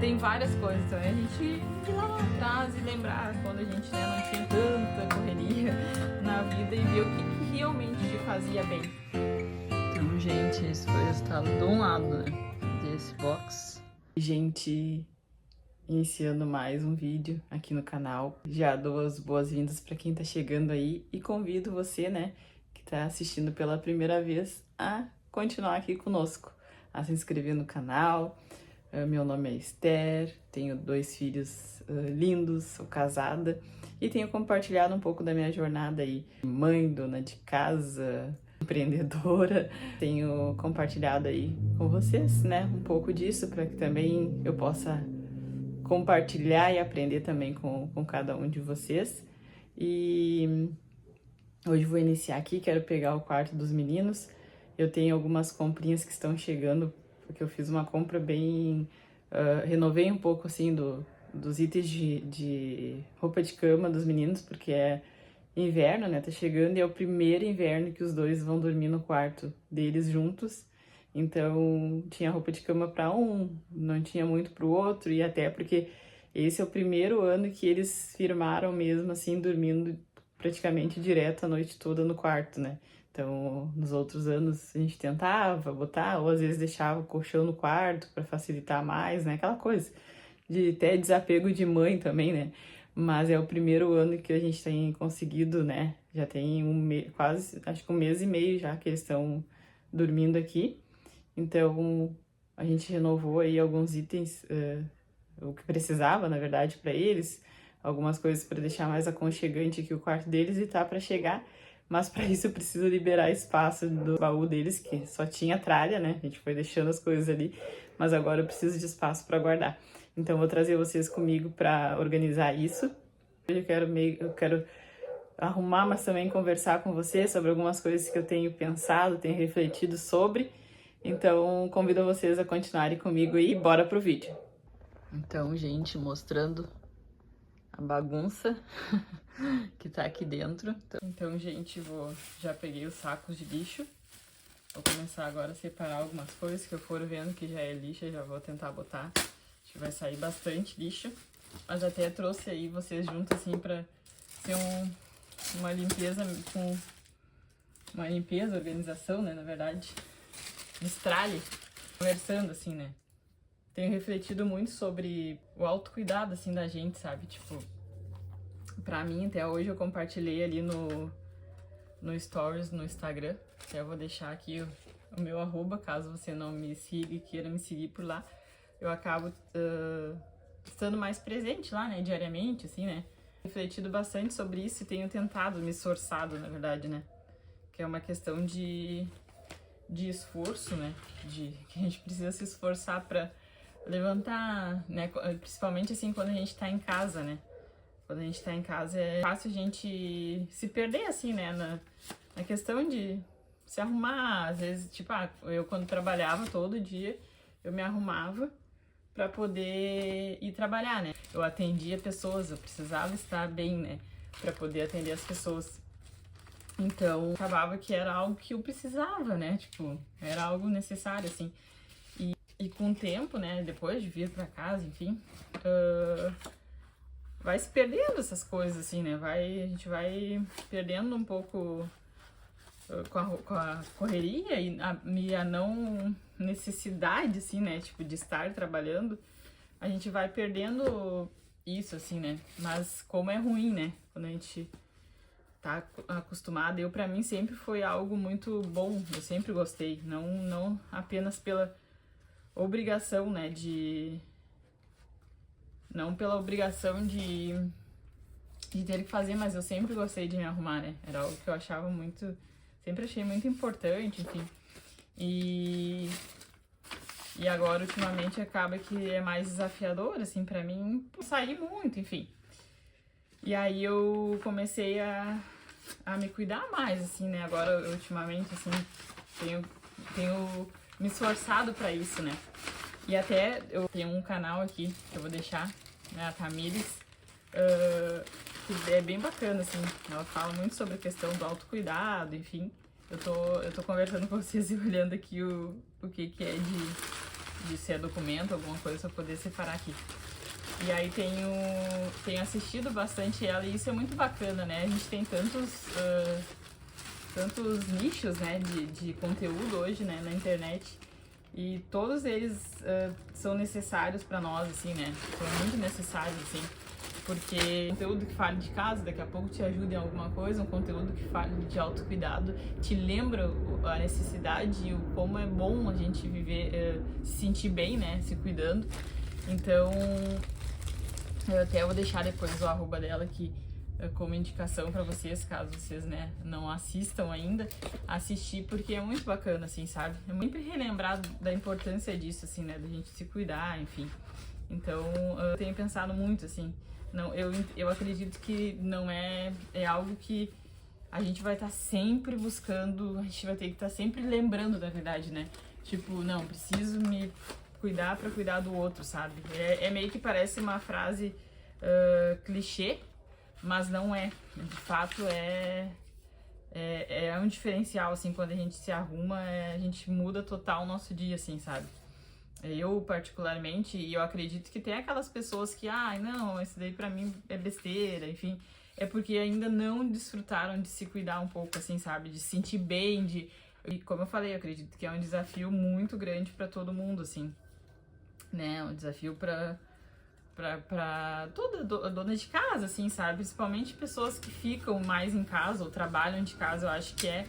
tem várias coisas, então a gente ir lá atrás e lembrar quando a gente, né, não tinha tanta correria na vida e ver o que realmente te fazia bem. Então, gente, esse foi o resultado de um lado, né, desse box. Gente, iniciando mais um vídeo aqui no canal. Já dou as boas-vindas para quem tá chegando aí e convido você, né, que tá assistindo pela primeira vez a continuar aqui conosco, a se inscrever no canal. Meu nome é Esther, tenho 2 filhos lindos, sou casada e tenho compartilhado um pouco da minha jornada aí, mãe, dona de casa, empreendedora. Tenho compartilhado aí com vocês, né, um pouco disso para que também eu possa compartilhar e aprender também com cada um de vocês. E hoje vou iniciar aqui, quero pegar o quarto dos meninos. Eu tenho algumas comprinhas que estão chegando, porque eu fiz uma compra bem... renovei um pouco, assim, dos itens de roupa de cama dos meninos, porque é inverno, né? Tá chegando e é o primeiro inverno que os dois vão dormir no quarto deles juntos. Então, tinha roupa de cama para um, não tinha muito pro outro, e até porque esse é o primeiro ano que eles firmaram mesmo, assim, dormindo praticamente direto a noite toda no quarto, né? Então, nos outros anos a gente tentava botar, ou às vezes deixava o colchão no quarto para facilitar mais, né? Aquela coisa de até desapego de mãe também, né? Mas é o primeiro ano que a gente tem conseguido, né? Já tem quase, acho que 1 mês e meio já que eles estão dormindo aqui. Então, a gente renovou aí alguns itens, o que precisava, na verdade, para eles, algumas coisas para deixar mais aconchegante aqui o quarto deles e tá para chegar. Mas para isso eu preciso liberar espaço do baú deles, que só tinha tralha, né? A gente foi deixando as coisas ali, mas agora eu preciso de espaço para guardar. Então vou trazer vocês comigo para organizar isso. Eu quero arrumar, mas também conversar com vocês sobre algumas coisas que eu tenho pensado, tenho refletido sobre. Então convido vocês a continuarem comigo e bora pro vídeo. Então, gente, mostrando a bagunça que tá aqui dentro. Então, gente, já peguei os sacos de lixo. Vou começar agora a separar algumas coisas que eu for vendo que já é lixo, já vou tentar botar. Acho que vai sair bastante lixo. Mas até trouxe aí vocês juntos, assim, pra ser uma limpeza com... Uma limpeza, organização, né, na verdade. Estralhe. Conversando, assim, né. Tenho refletido muito sobre o autocuidado, assim, da gente, sabe? Tipo, pra mim, até hoje eu compartilhei ali no Stories, no Instagram. Que eu vou deixar aqui o meu @, caso você não me siga e queira me seguir por lá. Eu acabo estando mais presente lá, né, diariamente, assim, né. Refletido bastante sobre isso e tenho tentado, me esforçado, na verdade, né. Que é uma questão de esforço, né, que a gente precisa se esforçar pra levantar, né, principalmente assim quando a gente tá em casa, né, quando a gente tá em casa é fácil a gente se perder, assim, né, na questão de se arrumar, às vezes, tipo, eu quando trabalhava todo dia, eu me arrumava pra poder ir trabalhar, né, eu atendia pessoas, eu precisava estar bem, né, pra poder atender as pessoas. Então, acabava que era algo que eu precisava, né, tipo, era algo necessário, assim. E com o tempo, né, depois de vir pra casa, enfim, vai se perdendo essas coisas, assim, né, a gente vai perdendo um pouco com a correria e a não necessidade, assim, né, tipo, de estar trabalhando, a gente vai perdendo isso, assim, né, mas como é ruim, né, quando a gente tá acostumado, pra mim sempre foi algo muito bom, eu sempre gostei, não apenas pela obrigação, né, não pela obrigação de ter que fazer, mas eu sempre gostei de me arrumar, né, era algo que eu achava muito, sempre achei muito importante, enfim, e agora ultimamente acaba que é mais desafiador, assim, pra mim, sair muito, enfim, e aí eu comecei a me cuidar mais, assim, né, agora ultimamente, assim, tenho me esforçado pra isso, né? E até eu tenho um canal aqui que eu vou deixar, né, a Tamires, que é bem bacana, assim. Ela fala muito sobre a questão do autocuidado, enfim. Eu tô conversando com vocês e olhando aqui o que é de ser documento, alguma coisa pra poder separar aqui. E aí tenho assistido bastante ela e isso é muito bacana, né? A gente tem tantos nichos, né, de conteúdo hoje, né, na internet. E todos eles são necessários pra nós, assim, né? São muito necessários, assim. Porque conteúdo que fale de casa, daqui a pouco te ajuda em alguma coisa, um conteúdo que fale de autocuidado, te lembra a necessidade e o como é bom a gente viver, se sentir bem, né, se cuidando. Então, eu até vou deixar depois o arroba dela aqui como indicação pra vocês, caso vocês, né, não assistam ainda, assistir, porque é muito bacana, assim, sabe? É sempre relembrar da importância disso, assim, né, da gente se cuidar, enfim. Então, eu tenho pensado muito, assim, não, eu acredito que não é algo que a gente vai estar sempre buscando, a gente vai ter que estar sempre lembrando, na verdade, né? Tipo, não, preciso me cuidar pra cuidar do outro, sabe? É meio que parece uma frase clichê, mas não é. De fato, é um diferencial, assim, quando a gente se arruma, a gente muda total o nosso dia, assim, sabe? Eu, particularmente, e eu acredito que tem aquelas pessoas que, não, isso daí pra mim é besteira, enfim, é porque ainda não desfrutaram de se cuidar um pouco, assim, sabe? De se sentir bem, E como eu falei, eu acredito que é um desafio muito grande pra todo mundo, assim, né? Um desafio pra toda dona de casa, assim, sabe? Principalmente pessoas que ficam mais em casa ou trabalham de casa, eu acho que é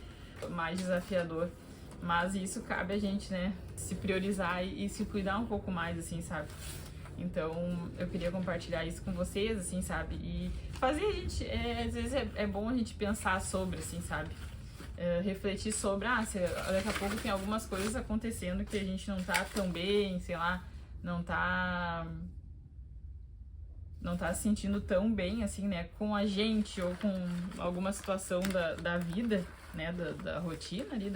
mais desafiador. Mas isso cabe a gente, né, se priorizar e se cuidar um pouco mais, assim, sabe? Então, eu queria compartilhar isso com vocês, assim, sabe? E fazer a gente, às vezes é bom a gente pensar sobre, assim, sabe? Refletir sobre, daqui a pouco tem algumas coisas acontecendo que a gente não tá tão bem, sei lá, não tá se sentindo tão bem, assim, né, com a gente ou com alguma situação da vida, né, da rotina ali,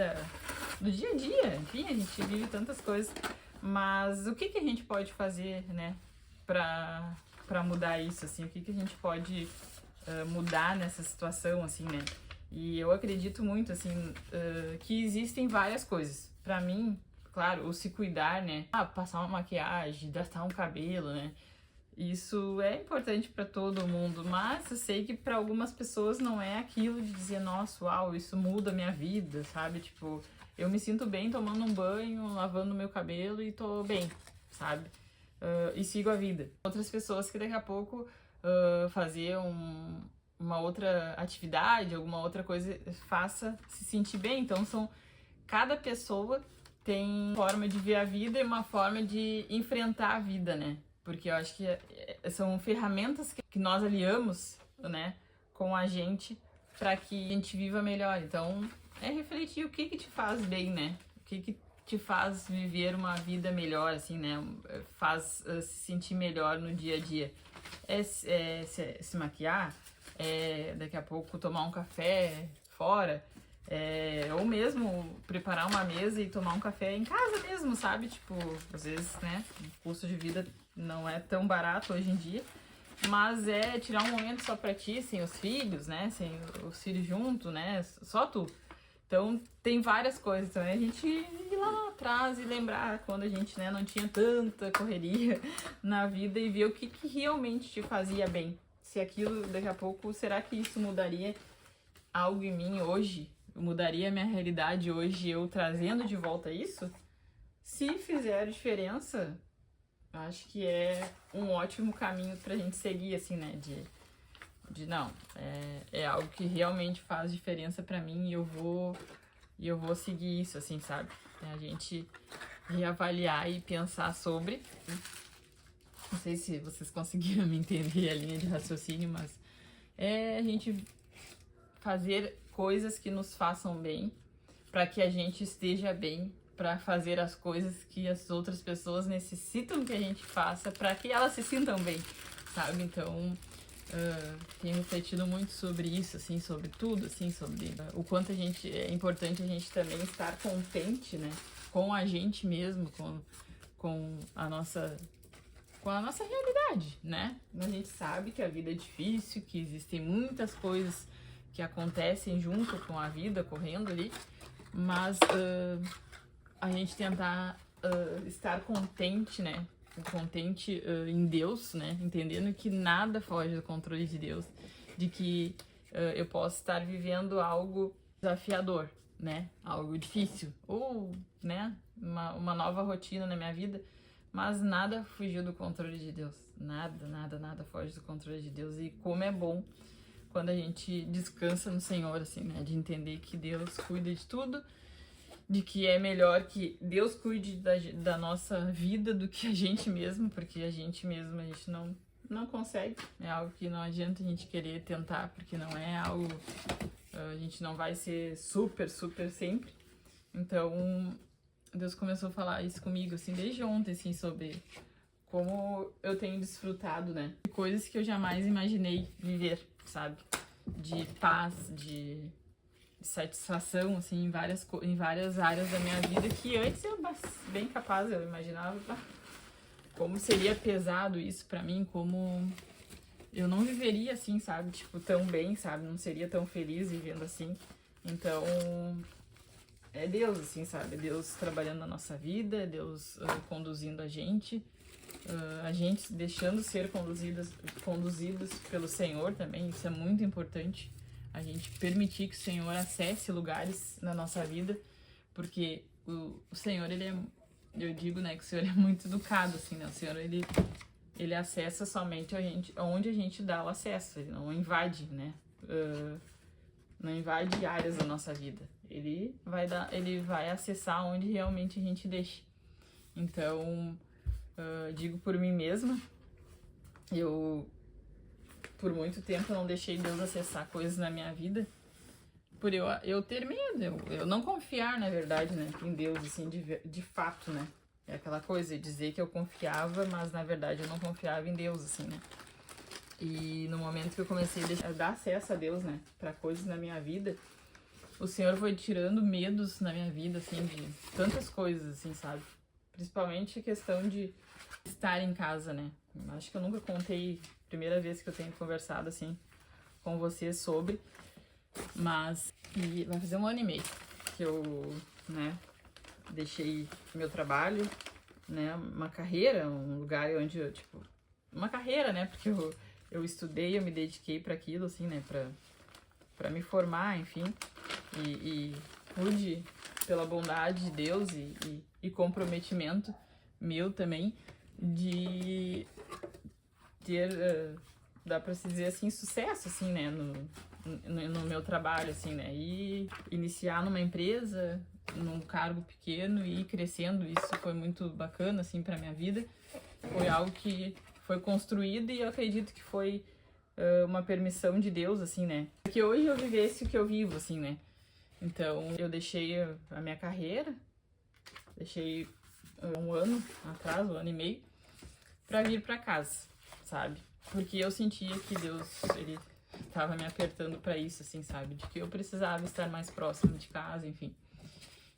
do dia a dia. Enfim, a gente vive tantas coisas, mas o que a gente pode fazer, né, pra mudar isso, assim, o que a gente pode mudar nessa situação, assim, né? E eu acredito muito, assim, que existem várias coisas. Pra mim, claro, o se cuidar, né, passar uma maquiagem, hidratar um cabelo, né, isso é importante pra todo mundo, mas eu sei que pra algumas pessoas não é aquilo de dizer, nossa, uau, isso muda a minha vida, sabe? Tipo, eu me sinto bem tomando um banho, lavando meu cabelo e tô bem, sabe? E sigo a vida. Outras pessoas que daqui a pouco fazer uma outra atividade, alguma outra coisa faça se sentir bem. Então, cada pessoa tem uma forma de ver a vida e uma forma de enfrentar a vida, né? Porque eu acho que são ferramentas que nós aliamos, né, com a gente para que a gente viva melhor. Então, refletir o que te faz bem, né? O que te faz viver uma vida melhor, assim, né? Faz se sentir melhor no dia a dia. Se maquiar, daqui a pouco tomar um café fora, ou mesmo preparar uma mesa e tomar um café em casa mesmo, sabe? Tipo, às vezes, né, o custo de vida não é tão barato hoje em dia, mas tirar um momento só pra ti, sem os filhos, né, sem os filhos junto, né, só tu. Então, tem várias coisas, então a gente ir lá atrás e lembrar quando a gente, né, não tinha tanta correria na vida e ver o que realmente te fazia bem. Se aquilo, daqui a pouco, será que isso mudaria algo em mim hoje? Mudaria a minha realidade hoje, eu trazendo de volta isso? Se fizer diferença, acho que é um ótimo caminho pra gente seguir, assim, né? Não, é algo que realmente faz diferença pra mim e eu vou seguir isso, assim, sabe? A gente reavaliar e pensar sobre. Não sei se vocês conseguiram me entender a linha de raciocínio, mas a gente fazer coisas que nos façam bem, para que a gente esteja bem, para fazer as coisas que as outras pessoas necessitam que a gente faça, para que elas se sintam bem, sabe? Então, tenho refletido muito sobre isso, assim, sobre tudo, assim, sobre o quanto é importante a gente também estar contente, né, com a gente mesmo, com a nossa realidade, né? A gente sabe que a vida é difícil, que existem muitas coisas que acontecem junto com a vida correndo ali, mas a gente tentar estar contente, né? Contente em Deus, né? Entendendo que nada foge do controle de Deus, de que eu posso estar vivendo algo desafiador, né? Algo difícil, ou, né? Uma nova rotina na minha vida, mas nada fugiu do controle de Deus. Nada foge do controle de Deus. E como é bom quando a gente descansa no Senhor, assim, né? De entender que Deus cuida de tudo, de que é melhor que Deus cuide da nossa vida do que a gente mesmo, porque a gente mesmo a gente não consegue. É algo que não adianta a gente querer tentar, porque não é algo... A gente não vai ser super sempre. Então, Deus começou a falar isso comigo, assim, desde ontem, assim, sobre como eu tenho desfrutado, né? Coisas que eu jamais imaginei viver, sabe? De paz, de satisfação, assim, em várias áreas da minha vida, que antes eu, bem capaz, eu imaginava como seria pesado isso pra mim, como eu não viveria assim, sabe? Tipo, tão bem, sabe? Não seria tão feliz vivendo assim. Então, é Deus, assim, sabe? É Deus trabalhando na nossa vida, é Deus conduzindo a gente deixando ser conduzidos pelo Senhor também. Isso é muito importante. A gente permitir que o Senhor acesse lugares na nossa vida, porque o Senhor, ele é, eu digo, né, que o Senhor é muito educado, assim, né? O Senhor, ele acessa somente onde a gente dá o acesso, ele não invade, né? Não invade áreas da nossa vida. Ele vai acessar onde realmente a gente deixa. Então, digo por mim mesma, por muito tempo não deixei Deus acessar coisas na minha vida, por eu ter medo, eu não confiar, na verdade, né, em Deus, assim, de fato, né. É aquela coisa, dizer que eu confiava, mas na verdade eu não confiava em Deus, assim, né. E no momento que eu comecei a dar acesso a Deus, né, pra coisas na minha vida, o Senhor foi tirando medos na minha vida, assim, de tantas coisas, assim, sabe. Principalmente a questão de estar em casa, né. Acho que eu nunca contei, primeira vez que eu tenho conversado, assim, com você sobre, mas vai fazer 1 ano e meio que eu, né, deixei meu trabalho, né, uma carreira, um lugar onde eu, tipo, uma carreira, né, porque eu estudei, eu me dediquei para aquilo, assim, né, para me formar, enfim, e pude, pela bondade de Deus e comprometimento meu também, de ter, dá pra se dizer assim, sucesso, assim, né, no meu trabalho, assim, né, e iniciar numa empresa, num cargo pequeno e ir crescendo. Isso foi muito bacana, assim, pra minha vida. Foi algo que foi construído e eu acredito que foi uma permissão de Deus, assim, né, que hoje eu vivesse o que eu vivo, assim, né. Então, eu deixei a minha carreira, deixei 1 ano atrás, 1 ano e meio, pra vir pra casa, sabe? Porque eu sentia que Deus, ele tava me apertando pra isso, assim, sabe? De que eu precisava estar mais próximo de casa, enfim.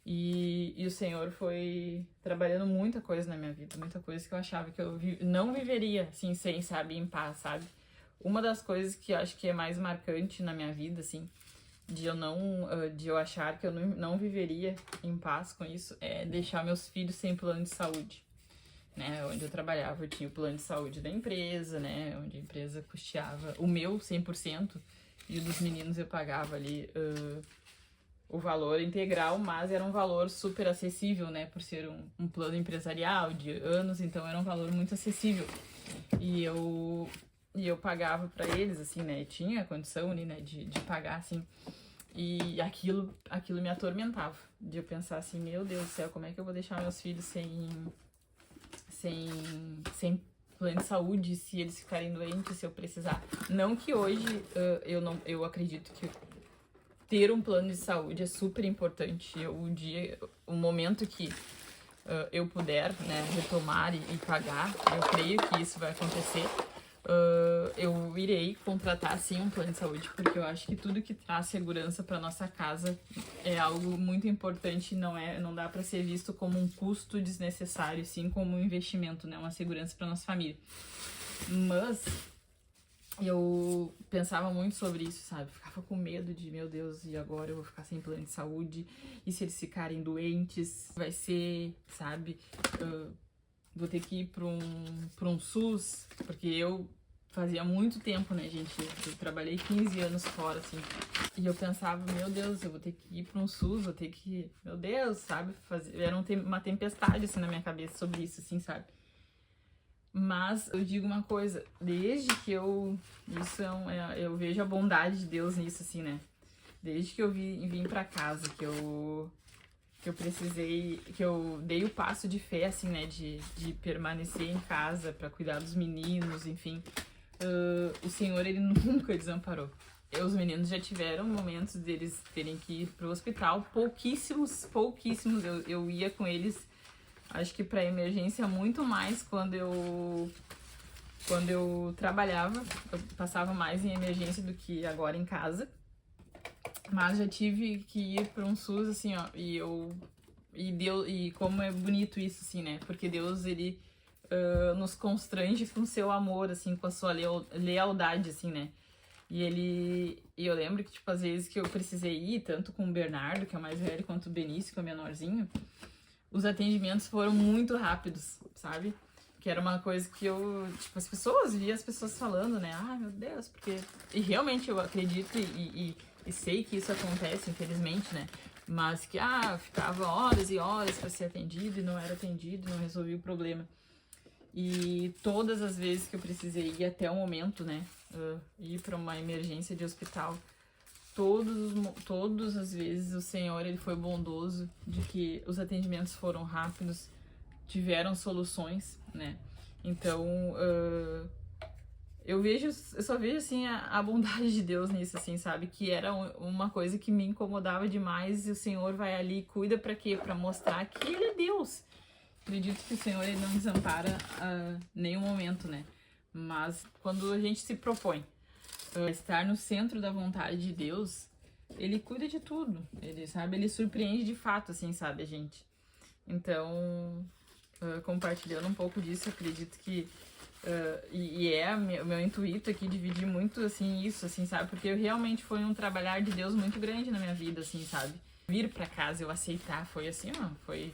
E o Senhor foi trabalhando muita coisa na minha vida, muita coisa que eu achava que eu não viveria, assim, sem, sabe, em paz, sabe? Uma das coisas que eu acho que é mais marcante na minha vida, assim, de eu achar que eu não viveria em paz com isso, é deixar meus filhos sem plano de saúde, né? Onde eu trabalhava, eu tinha o plano de saúde da empresa, né? Onde a empresa custeava o meu 100% e o dos meninos eu pagava ali o valor integral, mas era um valor super acessível, né? Por ser um plano empresarial de anos, então era um valor muito acessível. E eu pagava pra eles, assim, né? E tinha a condição ali, né? De pagar, assim. E aquilo me atormentava. De eu pensar assim, meu Deus do céu, como é que eu vou deixar meus filhos sem plano de saúde, se eles ficarem doentes, se eu precisar. Não que hoje eu acredito que ter um plano de saúde é super importante. O momento que eu puder, né, retomar e pagar, eu creio que isso vai acontecer. Eu irei contratar sim um plano de saúde, porque eu acho que tudo que traz segurança para nossa casa é algo muito importante. Não dá para ser visto como um custo desnecessário, sim como um investimento, né, uma segurança para nossa família. Mas eu pensava muito sobre isso, sabe? Ficava com medo de, meu Deus, e agora eu vou ficar sem plano de saúde? E se eles ficarem doentes? Vai ser, sabe? Vou ter que ir pra um SUS, porque eu fazia muito tempo, né, gente? Eu trabalhei 15 anos fora, assim. E eu pensava, meu Deus, eu vou ter que ir pra um SUS, vou ter que... Meu Deus, sabe? Era uma tempestade, assim, na minha cabeça sobre isso, assim, sabe? Mas eu digo uma coisa, desde que eu... eu vejo a bondade de Deus nisso, assim, né? Desde que eu vim pra casa, que eu precisei, que eu dei o passo de fé, assim, né, de permanecer em casa pra cuidar dos meninos, enfim, o Senhor, ele nunca desamparou. Os meninos já tiveram momentos deles terem que ir pro hospital, pouquíssimos, eu ia com eles, acho que pra emergência muito mais quando eu trabalhava, eu passava mais em emergência do que agora em casa. Mas já tive que ir para um SUS, assim, ó, e como é bonito isso, assim, né? Porque Deus, ele nos constrange com seu amor, assim, com a sua lealdade, assim, né? E eu lembro que, tipo, às vezes que eu precisei ir, tanto com o Bernardo, que é o mais velho, quanto o Benício, que é o menorzinho, os atendimentos foram muito rápidos, sabe? Que era uma coisa que eu, tipo, via as pessoas falando, né? Ah, meu Deus, porque... E realmente eu acredito e sei que isso acontece, infelizmente, né? Mas que, ficava horas e horas para ser atendido e não era atendido, não resolvia o problema. E todas as vezes que eu precisei ir até o momento, né? Ir para uma emergência de hospital, todas as vezes o Senhor, ele foi bondoso, de que os atendimentos foram rápidos, tiveram soluções, né? Então, eu só vejo, assim, a bondade de Deus nisso, assim, sabe? Que era uma coisa que me incomodava demais e o Senhor vai ali e cuida pra quê? Pra mostrar que Ele é Deus. Acredito que o Senhor, ele não desampara nenhum momento, né? Mas quando a gente se propõe a estar no centro da vontade de Deus, Ele cuida de tudo. Ele, sabe? Ele surpreende de fato, assim, sabe, a gente? Então, compartilhando um pouco disso, acredito que o meu intuito aqui dividir muito, assim, isso, assim, sabe? Porque realmente foi um trabalhar de Deus muito grande na minha vida, assim, sabe? Vir pra casa, eu aceitar, foi assim, ó, foi...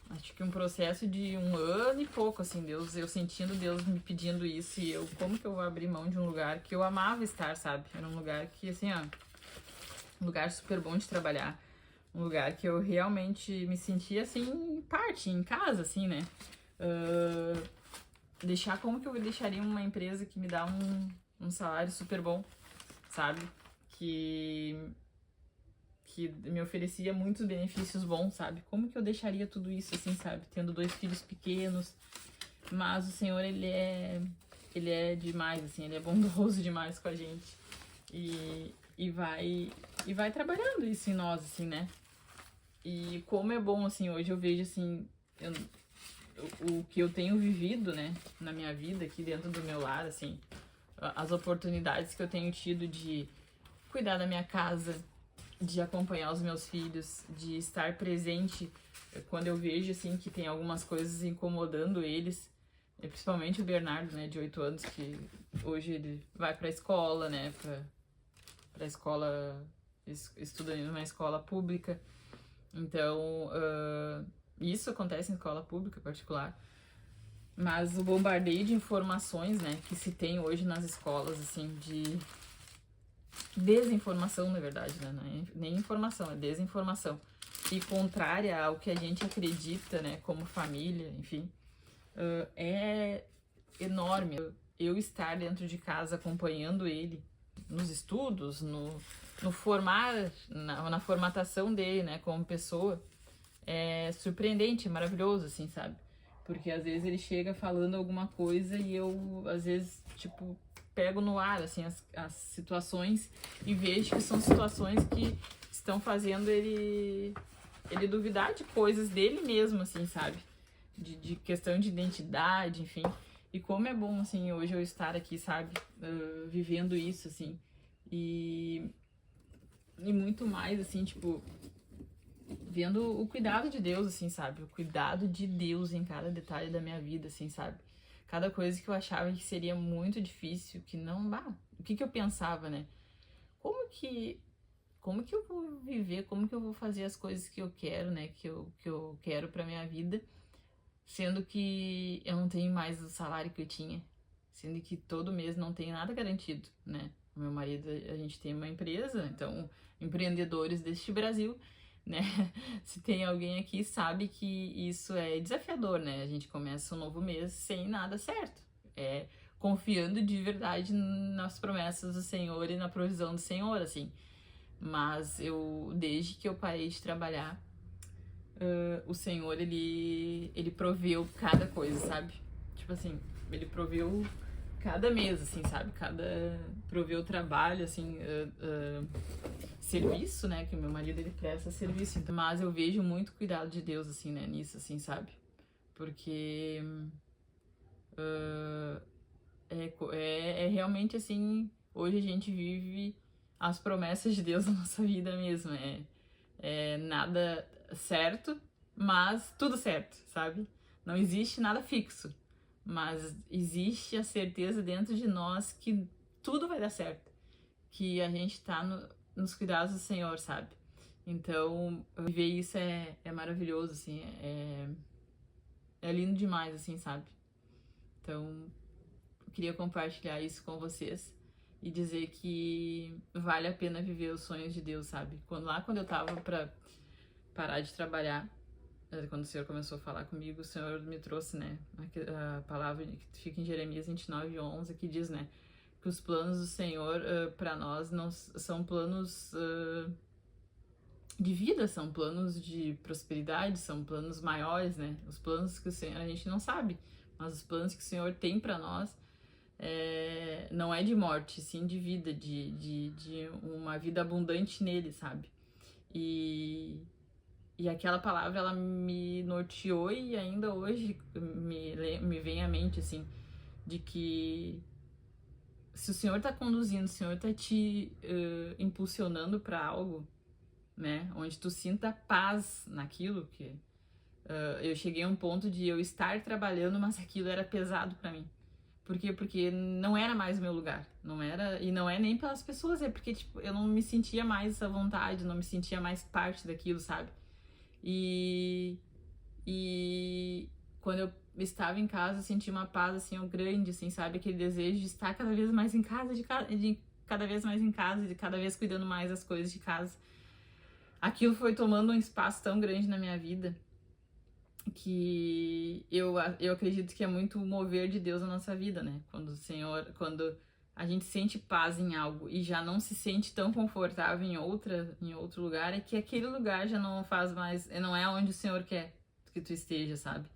Acho que um processo de 1 ano e pouco, assim, eu sentindo Deus me pedindo isso e como que eu vou abrir mão de um lugar que eu amava estar, sabe? Era um lugar que, assim, ó, um lugar super bom de trabalhar, um lugar que eu realmente me sentia, assim, em casa, assim, né? Como que eu deixaria uma empresa que me dá um salário super bom, sabe? Que me oferecia muitos benefícios bons, sabe? Como que eu deixaria tudo isso, assim, sabe? Tendo 2 filhos pequenos, mas o Senhor, ele é demais, assim, ele é bondoso demais com a gente. E vai trabalhando isso em nós, assim, né? E como é bom, assim, hoje eu vejo, assim, o que eu tenho vivido, né, na minha vida, aqui dentro do meu lar, assim, as oportunidades que eu tenho tido de cuidar da minha casa, de acompanhar os meus filhos, de estar presente quando eu vejo, assim, que tem algumas coisas incomodando eles, principalmente o Bernardo, né, de 8 anos, que hoje ele vai pra escola, né, pra escola, estuda numa escola pública, então, isso acontece em escola pública particular, mas o bombardeio de informações, né, que se tem hoje nas escolas, assim, de desinformação, na verdade, né, não é nem informação, é desinformação, e contrária ao que a gente acredita, né, como família, enfim, é enorme. Eu estar dentro de casa acompanhando ele nos estudos, na formatação dele, né, como pessoa, é surpreendente, maravilhoso, assim, sabe? Porque às vezes ele chega falando alguma coisa e eu, às vezes, tipo, pego no ar, assim, as situações e vejo que são situações que estão fazendo ele duvidar de coisas dele mesmo, assim, sabe? De questão de identidade, enfim. E como é bom, assim, hoje eu estar aqui, sabe? Vivendo isso, assim. E muito mais, assim, tipo, vendo o cuidado de Deus, assim, sabe? O cuidado de Deus em cada detalhe da minha vida, assim, sabe? cada coisa que eu achava que seria muito difícil, que não, o que eu pensava, né? Como que eu vou viver, como que eu vou fazer as coisas que eu quero, né? Que eu quero pra minha vida, sendo que eu não tenho mais o salário que eu tinha, sendo que todo mês não tem nada garantido, né? O meu marido, a gente tem uma empresa, então, empreendedores deste Brasil, né? Se tem alguém aqui, sabe que isso é desafiador, né? A gente começa um novo mês sem nada certo. Confiando de verdade nas promessas do Senhor e na provisão do Senhor, assim. Mas desde que eu parei de trabalhar, o Senhor, ele proveu cada coisa, sabe? Tipo assim, ele proveu cada mês, assim, sabe? Proveu trabalho, assim, serviço, né? Que o meu marido, ele presta serviço. Então, mas eu vejo muito cuidado de Deus, assim, né? Nisso, assim, sabe? Porque é realmente, assim, hoje a gente vive as promessas de Deus na nossa vida mesmo. É nada certo, mas tudo certo, sabe? Não existe nada fixo, mas existe a certeza dentro de nós que tudo vai dar certo, que a gente tá nos cuidados do Senhor, sabe? Então, viver isso é maravilhoso, assim, é lindo demais, assim, sabe? Então, eu queria compartilhar isso com vocês e dizer que vale a pena viver os sonhos de Deus, sabe? Quando eu tava pra parar de trabalhar, quando o Senhor começou a falar comigo, o Senhor me trouxe, né, a palavra que fica em Jeremias 29:11, que diz, né, que os planos do Senhor para nós não são planos de vida, são planos de prosperidade, são planos maiores, né? Os planos que o Senhor, a gente não sabe, mas os planos que o Senhor tem para nós não é de morte, sim de vida, de uma vida abundante nele, sabe? E aquela palavra, ela me norteou e ainda hoje me vem à mente, assim, de que se o Senhor tá conduzindo, o Senhor tá te impulsionando para algo, né, onde tu sinta paz naquilo, que eu cheguei a um ponto de eu estar trabalhando, mas aquilo era pesado para mim. Por quê? Porque não era mais o meu lugar, não era, e não é nem pelas pessoas, é porque, tipo, eu não me sentia mais essa vontade, não me sentia mais parte daquilo, sabe? E quando eu estava em casa, eu senti uma paz, assim, grande, assim, sabe? Aquele desejo de estar cada vez mais em casa, de cada vez mais em casa, de cada vez cuidando mais das coisas de casa. Aquilo foi tomando um espaço tão grande na minha vida que eu acredito que é muito o mover de Deus na nossa vida, né? Quando a gente sente paz em algo e já não se sente tão confortável em outro lugar, é que aquele lugar já não faz mais, não é onde o Senhor quer que tu esteja, sabe?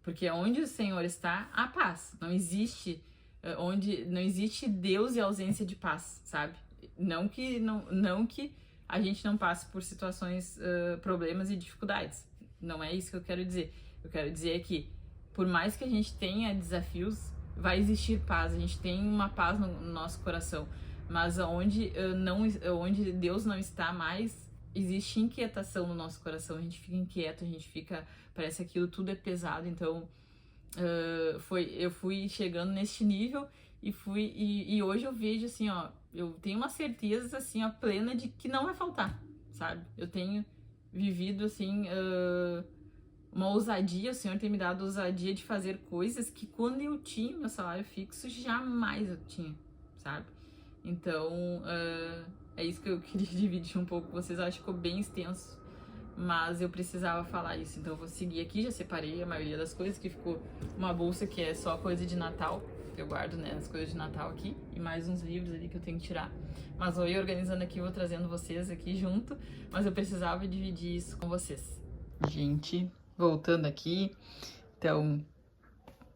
Porque onde o Senhor está, há paz. Não existe Deus e ausência de paz, sabe? Não que a gente não passe por situações, problemas e dificuldades. Não é isso que eu quero dizer. Eu quero dizer que, por mais que a gente tenha desafios, vai existir paz. A gente tem uma paz no nosso coração. Mas onde Deus não está mais, existe inquietação no nosso coração. A gente fica inquieto, parece que aquilo tudo é pesado. Então, eu fui chegando neste nível e hoje eu vejo, assim, ó, eu tenho uma certeza, assim, ó, plena de que não vai faltar, sabe? Eu tenho vivido, assim, uma ousadia, o Senhor tem me dado ousadia de fazer coisas que quando eu tinha meu salário fixo, jamais eu tinha, sabe? Então, é isso que eu queria dividir um pouco com vocês. Eu acho que ficou bem extenso, mas eu precisava falar isso. Então eu vou seguir aqui, já separei a maioria das coisas, que ficou uma bolsa que é só coisa de Natal, eu guardo, né, as coisas de Natal aqui, e mais uns livros ali que eu tenho que tirar. Mas vou ir organizando aqui, vou trazendo vocês aqui junto, mas eu precisava dividir isso com vocês. Gente, voltando aqui, então,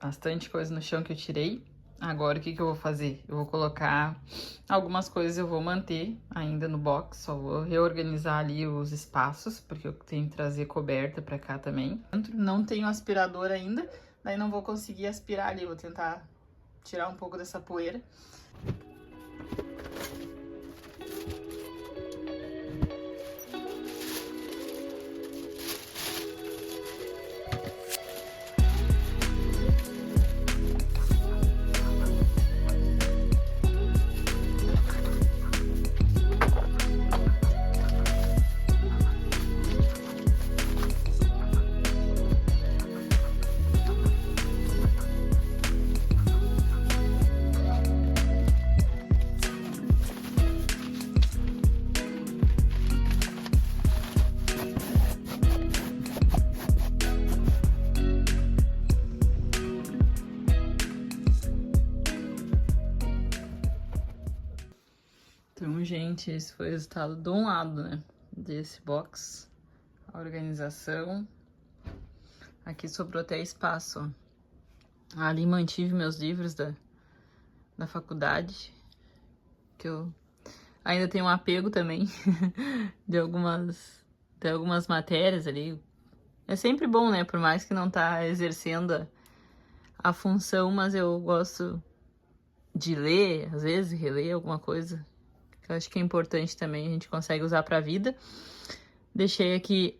bastante coisa no chão que eu tirei. Agora, o que eu vou fazer? Eu vou colocar algumas coisas, eu vou manter ainda no box, só vou reorganizar ali os espaços, porque eu tenho que trazer coberta pra cá também. Não tenho aspirador ainda, daí não vou conseguir aspirar ali, vou tentar tirar um pouco dessa poeira. Gente, esse foi o resultado de um lado, né? Desse box. A organização. Aqui sobrou até espaço, ó. Ali mantive meus livros da faculdade. Que eu ainda tenho um apego também de algumas matérias ali. É sempre bom, né? Por mais que não tá exercendo a função, mas eu gosto de ler, às vezes, reler alguma coisa. Que eu acho que é importante também, a gente consegue usar pra vida. Deixei aqui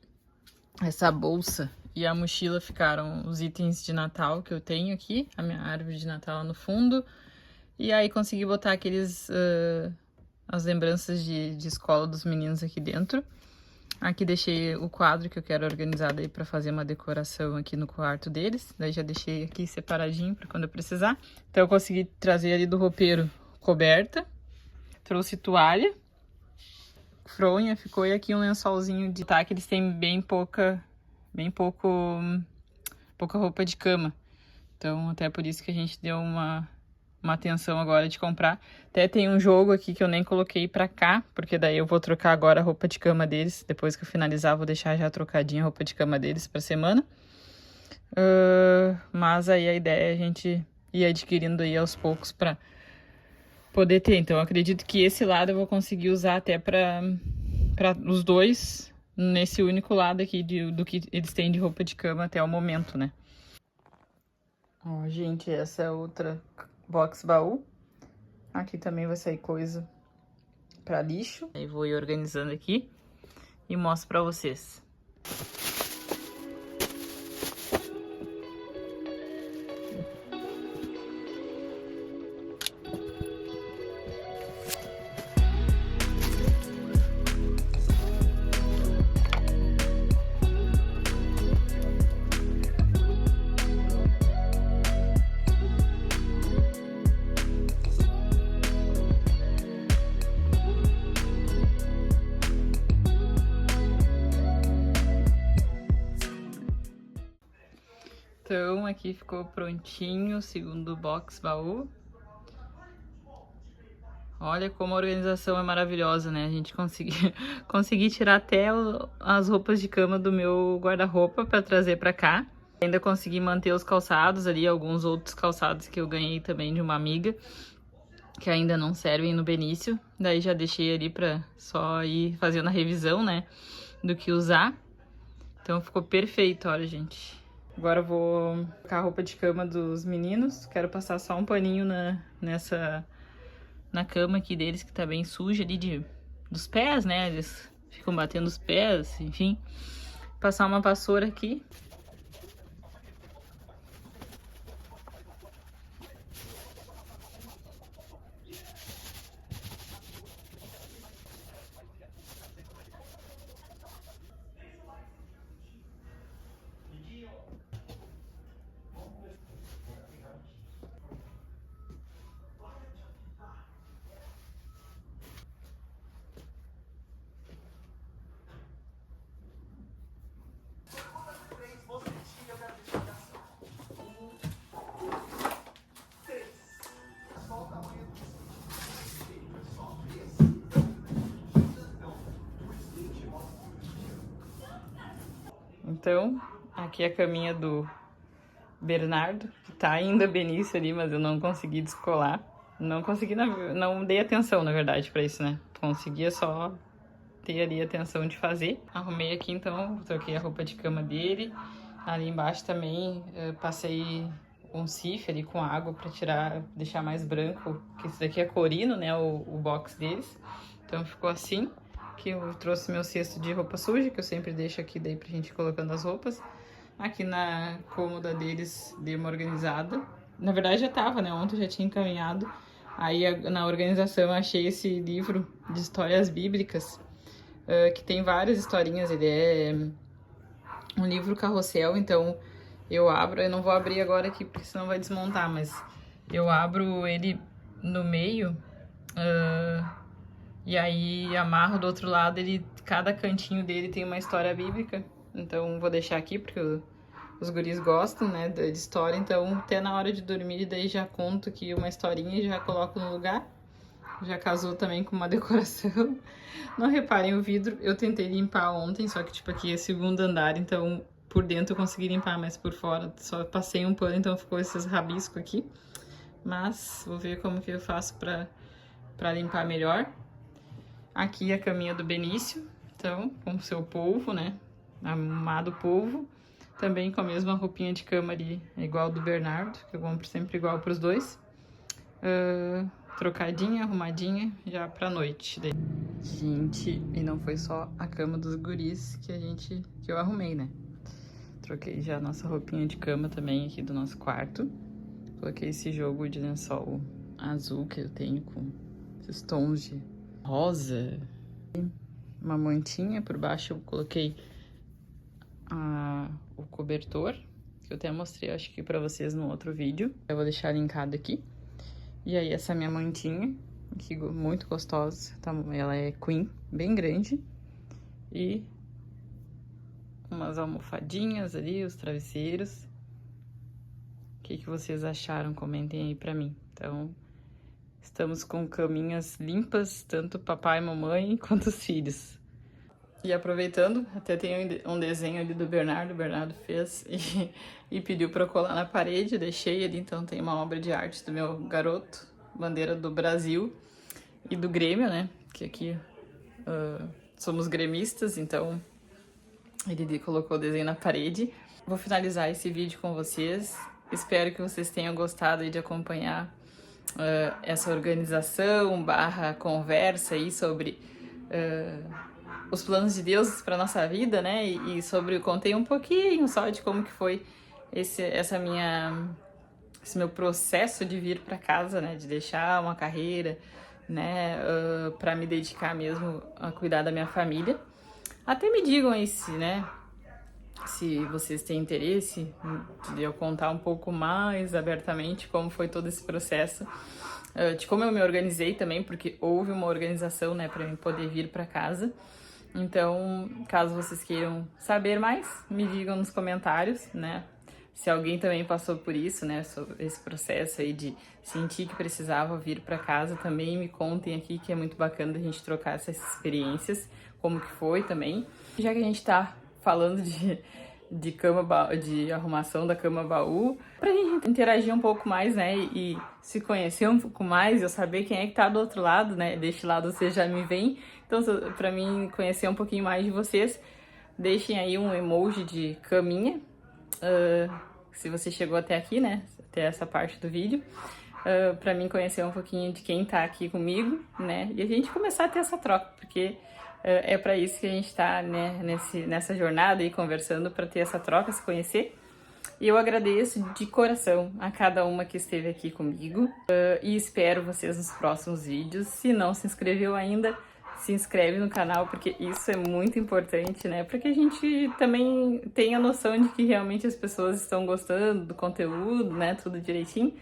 essa bolsa e a mochila, ficaram os itens de Natal que eu tenho aqui. A minha árvore de Natal lá no fundo. E aí consegui botar as lembranças de escola dos meninos aqui dentro. Aqui deixei o quadro que eu quero organizar daí pra fazer uma decoração aqui no quarto deles. Daí já deixei aqui separadinho pra quando eu precisar. Então eu consegui trazer ali do roupeiro coberta. Trouxe toalha. Fronha ficou, e aqui um lençolzinho de que eles têm bem pouca roupa de cama. Então até por isso que a gente deu uma atenção agora de comprar. Até tem um jogo aqui que eu nem coloquei pra cá, porque daí eu vou trocar agora a roupa de cama deles. Depois que eu finalizar, vou deixar já trocadinha a roupa de cama deles pra semana. Mas aí a ideia é a gente ir adquirindo aí aos poucos pra poder ter. Então eu acredito que esse lado eu vou conseguir usar até pra os dois, nesse único lado aqui do que eles têm de roupa de cama até o momento, né? Ó, gente, essa é outra box baú. Aqui também vai sair coisa pra lixo. Aí vou ir organizando aqui e mostro pra vocês. Então, aqui ficou prontinho o segundo box baú. Olha como a organização é maravilhosa, né? A gente consegui tirar até as roupas de cama do meu guarda-roupa para trazer para cá. Ainda consegui manter os calçados ali, alguns outros calçados que eu ganhei também de uma amiga, que ainda não servem no Benício. Daí já deixei ali para só ir fazendo a revisão, né? Do que usar. Então ficou perfeito, olha, gente. Agora eu vou colocar a roupa de cama dos meninos. Quero passar só um paninho na cama aqui deles, que tá bem suja ali dos pés, né? Eles ficam batendo os pés, enfim. Passar uma vassoura aqui. Então, aqui é a caminha do Bernardo, que tá ainda Benício ali, mas eu não consegui descolar. Não consegui, não dei atenção, na verdade, pra isso, né? Conseguia só ter ali a atenção de fazer. Arrumei aqui, então, troquei a roupa de cama dele. Ali embaixo também passei um sif ali com água pra deixar mais branco, que esse daqui é corino, né, o box deles. Então ficou assim. Aqui eu trouxe meu cesto de roupa suja, que eu sempre deixo aqui daí pra gente ir colocando as roupas. Aqui na cômoda deles, dei uma organizada. Na verdade já tava, né? Ontem eu já tinha encaminhado. Aí na organização eu achei esse livro de histórias bíblicas, que tem várias historinhas. Ele é um livro carrossel, então eu não vou abrir agora aqui porque senão vai desmontar, mas eu abro ele no meio, e aí amarro do outro lado, cada cantinho dele tem uma história bíblica. Então vou deixar aqui porque os guris gostam, né, de história, então até na hora de dormir daí já conto aqui uma historinha e já coloco no lugar. já casou também com uma decoração. Não reparem o vidro, eu tentei limpar ontem, só que tipo aqui é segundo andar, então por dentro eu consegui limpar, mas por fora só passei um pano, então ficou esses rabiscos aqui. Mas vou ver como que eu faço pra limpar melhor. Aqui a caminha do Benício, então com o seu polvo, né, amado polvo. Também com a mesma roupinha de cama ali, igual do Bernardo, que eu compro sempre igual pros dois. Trocadinha, arrumadinha, já pra noite. Gente, e não foi só a cama dos guris que eu arrumei, né? Troquei já a nossa roupinha de cama também aqui do nosso quarto. Coloquei esse jogo de lençol azul que eu tenho com esses tons de rosa. Uma mantinha, por baixo eu coloquei o cobertor, que eu até mostrei, acho que pra vocês no outro vídeo. Eu vou deixar linkado aqui. E aí essa minha mantinha, que muito gostosa, tá? Ela é queen, bem grande. E umas almofadinhas ali, os travesseiros. O que vocês acharam? Comentem aí pra mim. Então, estamos com caminhas limpas, tanto papai e mamãe, quanto os filhos. E aproveitando, até tem um desenho ali do Bernardo, o Bernardo fez e pediu pra eu colar na parede, deixei ali, então tem uma obra de arte do meu garoto, bandeira do Brasil e do Grêmio, né, que aqui somos gremistas, então ele colocou o desenho na parede. Vou finalizar esse vídeo com vocês, espero que vocês tenham gostado aí de acompanhar essa organização / conversa aí sobre os planos de Deus para nossa vida, né? E contei um pouquinho só de como que foi esse meu processo de vir para casa, né? De deixar uma carreira, né? Para me dedicar mesmo a cuidar da minha família. Até me digam aí se vocês têm interesse de eu contar um pouco mais abertamente como foi todo esse processo, de como eu me organizei também, porque houve uma organização, né, para eu poder vir para casa. Então, caso vocês queiram saber mais, me digam nos comentários, né? Se alguém também passou por isso, né? Sobre esse processo aí de sentir que precisava vir para casa, também me contem aqui, que é muito bacana a gente trocar essas experiências, como que foi também. Já que a gente tá falando de arrumação da cama baú, pra gente interagir um pouco mais, né? E se conhecer um pouco mais, eu saber quem é que tá do outro lado, né? Deste lado vocês já me veem. Então, pra mim conhecer um pouquinho mais de vocês, deixem aí um emoji de caminha, se você chegou até aqui, né? Até essa parte do vídeo. Pra mim conhecer um pouquinho de quem tá aqui comigo, né? E a gente começar a ter essa troca, porque é para isso que a gente tá, né, nessa jornada aí conversando, para ter essa troca, se conhecer. E eu agradeço de coração a cada uma que esteve aqui comigo e espero vocês nos próximos vídeos. Se não se inscreveu ainda, se inscreve no canal, porque isso é muito importante, né? Para que a gente também tenha noção de que realmente as pessoas estão gostando do conteúdo, né? Tudo direitinho.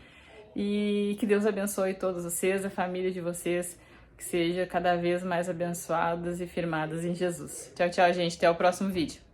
E que Deus abençoe todos vocês, a família de vocês, que seja cada vez mais abençoadas e firmadas em Jesus. Tchau, tchau, gente. Até o próximo vídeo.